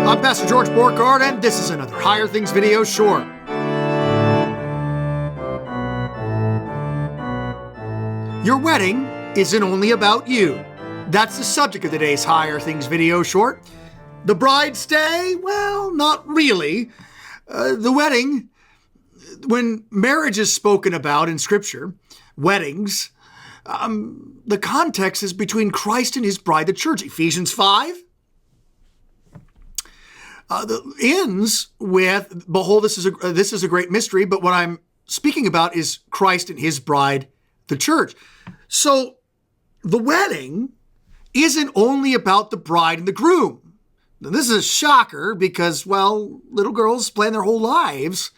I'm Pastor George Borgard, and this is another Higher Things video short. Your wedding isn't only about you. That's the subject of today's Higher Things video short. The bride's day? Well, not really. The wedding, when marriage is spoken about in Scripture, weddings, the context is between Christ and his bride, the church. Ephesians 5 ends with, behold, this is a great mystery, but what I'm speaking about is Christ and his bride, the church. So the wedding isn't only about the bride and the groom. Now, this is a shocker because, well, little girls plan their whole lives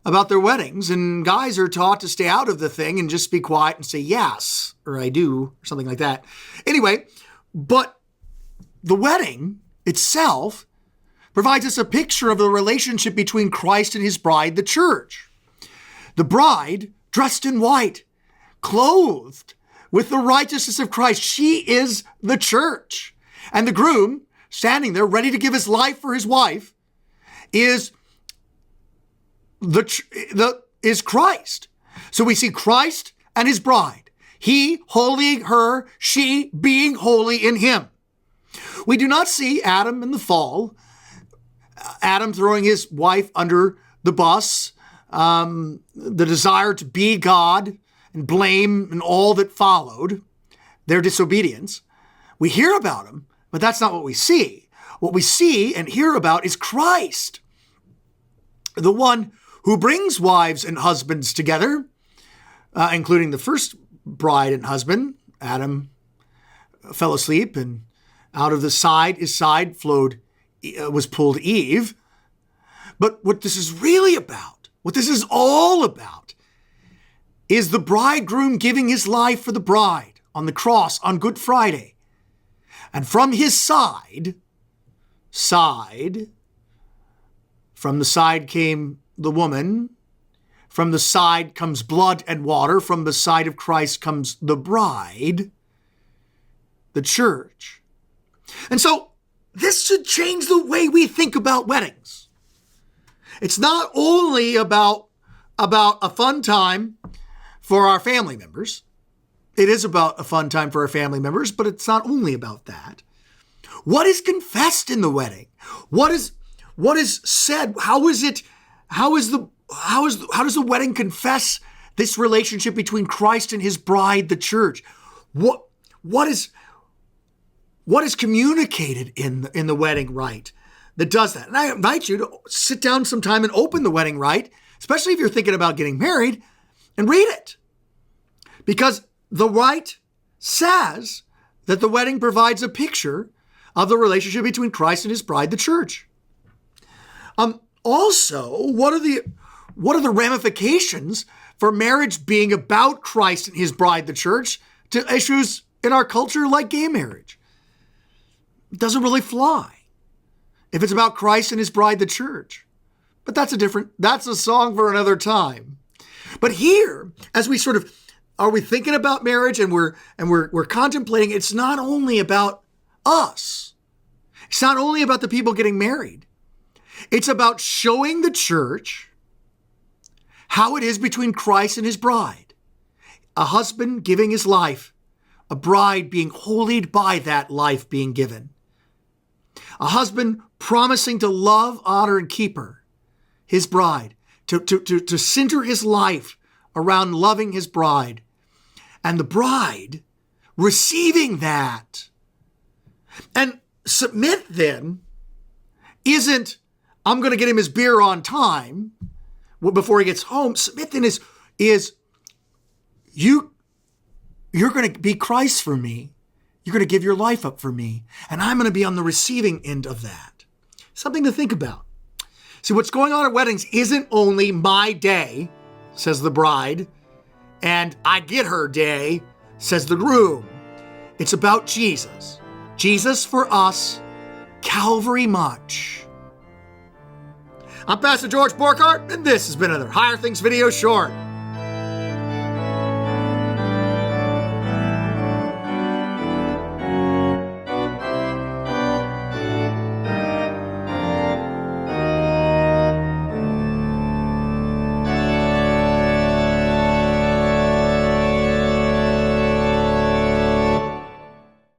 about their weddings, and guys are taught to stay out of the thing and just be quiet and say yes, or I do, or something like that. Anyway, but the wedding itself provides us a picture of the relationship between Christ and his bride, the church. The bride, dressed in white, clothed with the righteousness of Christ. She is the church. And the groom, standing there ready to give his life for his wife, is Christ. So we see Christ and his bride. He holying her, she being holy in him. We do not see Adam in the fall, Adam throwing his wife under the bus, the desire to be God and blame and all that followed their disobedience. We hear about him, but that's not what we see. What we see and hear about is Christ, the one who brings wives and husbands together, including the first bride and husband. Adam fell asleep, and out of his side was pulled Eve. But what this is really about, what this is all about, is the bridegroom giving his life for the bride on the cross on Good Friday. And from his side, from the side came the woman, from the side comes blood and water, from the side of Christ comes the bride, the church. And so this should change the way we think about weddings. It's not only about a fun time for our family members. It is about a fun time for our family members, but it's not only about that. What is confessed in the wedding? What is said? How does the wedding confess this relationship between Christ and his bride, the church? What is communicated in the wedding rite that does that? And I invite you to sit down sometime and open the wedding rite, especially if you're thinking about getting married, and read it. Because the rite says that the wedding provides a picture of the relationship between Christ and his bride, the church. Also, what are the ramifications for marriage being about Christ and his bride, the church, to issues in our culture like gay marriage? It doesn't really fly if it's about Christ and his bride, the church. But that's a song for another time. But here, as we are we thinking about marriage and we're contemplating, it's not only about us. It's not only about the people getting married. It's about showing the church how it is between Christ and his bride. A husband giving his life, a bride being holied by that life being given. A husband promising to love, honor, and keep her, his bride, to center his life around loving his bride. And the bride receiving that. And submit then isn't, I'm going to get him his beer on time before he gets home. Submit then is you're going to be Christ for me. You're going to give your life up for me. And I'm going to be on the receiving end of that. Something to think about. See, what's going on at weddings isn't only my day, says the bride, and I get her day, says the groom. It's about Jesus. Jesus for us, Calvary much. I'm Pastor George Borgard, and this has been another Higher Things video short.